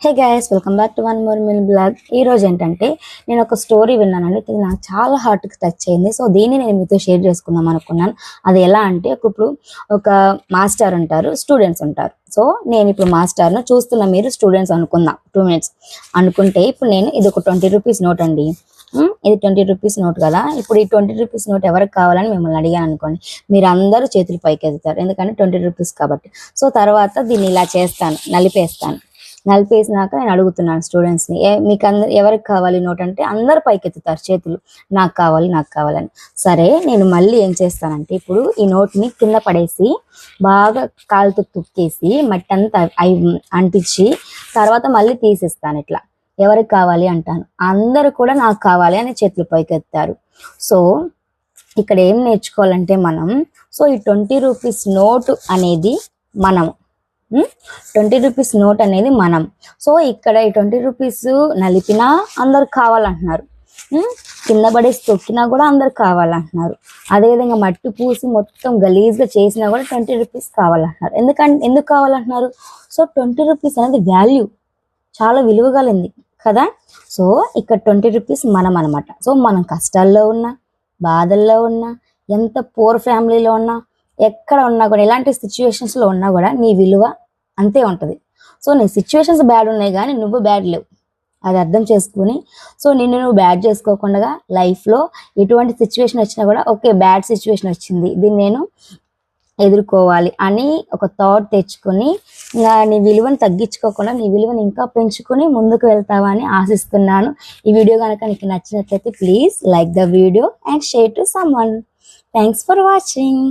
Hey guys, welcome back to one more mill blog. ఈ రోజు ఏంటంటే నేను ఒక స్టోరీ విన్నానండి. ఇది నాకు చాలా హార్ట్కి టచ్ అయింది. సో దీన్ని నేను మీతో షేర్ చేసుకుందాం అనుకున్నాను. అది ఎలా అంటే ఇప్పుడు ఒక మాస్టర్ ఉంటారు, స్టూడెంట్స్ ఉంటారు. సో నేను ఇప్పుడు మాస్టర్ను చూస్తున్న, మీరు స్టూడెంట్స్ అనుకుందాం. 2 minutes అనుకుంటే ఇప్పుడు నేను ఇది ఒక 20 రూపీస్ నోట్ అండి. ఇది 20 రూపీస్ నోట్ కదా. ఇప్పుడు ఈ 20 రూపీస్ నోట్ ఎవరికి కావాలని మిమ్మల్ని అడిగాను అనుకోండి, మీరు అందరూ చేతులు పైకి ఎత్తుతారు, ఎందుకంటే 20 రూపీస్ కాబట్టి. సో తర్వాత దీన్ని ఇలా చేస్తాను, నలిపేసినాక నేను అడుగుతున్నాను స్టూడెంట్స్ని, మీకు ఎవరికి కావాలి నోట్ అంటే అందరు పైకెత్తుతారు చేతులు, నాకు కావాలని. సరే, నేను మళ్ళీ ఏం చేస్తానంటే ఇప్పుడు ఈ నోట్ని కింద పడేసి బాగా కాలుతో తుక్కేసి మట్టి అంతా అంటించి తర్వాత మళ్ళీ తీసిస్తాను. ఇట్లా ఎవరికి కావాలి అంటాను, అందరూ కూడా నాకు కావాలి అని చేతులు పైకెత్తారు. సో ఇక్కడ ఏం నేర్చుకోవాలంటే మనం, సో ఈ 20 రూపీస్ నోటు అనేది మనం, 20 రూపీస్ నోట్ అనేది మనం. సో ఇక్కడ ఈ 20 రూపీస్ నలిపినా అందరు కావాలంటున్నారు, కింద పడేసి తొక్కినా కూడా అందరు కావాలంటున్నారు. అదేవిధంగా మట్టి పూసి మొత్తం గలీజ్గా చేసినా కూడా 20 రూపీస్ కావాలంటున్నారు. ఎందుకు కావాలంటున్నారు? సో 20 రూపీస్ అనేది వాల్యూ, చాలా విలువ కలిగింది కదా. సో ఇక్కడ 20 రూపీస్ మనం అనమాట. సో మనం కష్టాల్లో ఉన్నా, బాధల్లో ఉన్నా, ఎంత పూర్ ఫ్యామిలీలో ఉన్నా, ఎక్కడ ఉన్నా కూడా, ఎలాంటి సిచ్యువేషన్స్లో ఉన్నా కూడా నీ విలువ అంతే ఉంటుంది. సో నీ సిచ్యువేషన్స్ బ్యాడ్ ఉన్నాయి కానీ నువ్వు బ్యాడ్ లేవు, అది అర్థం చేసుకుని, సో నిన్ను నువ్వు బ్యాడ్ చేసుకోకుండా లైఫ్లో ఎటువంటి సిచ్యువేషన్ వచ్చినా కూడా ఓకే, బ్యాడ్ సిచ్యువేషన్ వచ్చింది, దీన్ని నేను ఎదుర్కోవాలి అని ఒక థాట్ తెచ్చుకొని నీ విలువను తగ్గించుకోకుండా నీ విలువను ఇంకా పెంచుకొని ముందుకు వెళ్తావా అని ఆశిస్తున్నాను. ఈ వీడియో కనుక నీకు నచ్చినట్లయితే please like the video and share to someone. Thanks for watching.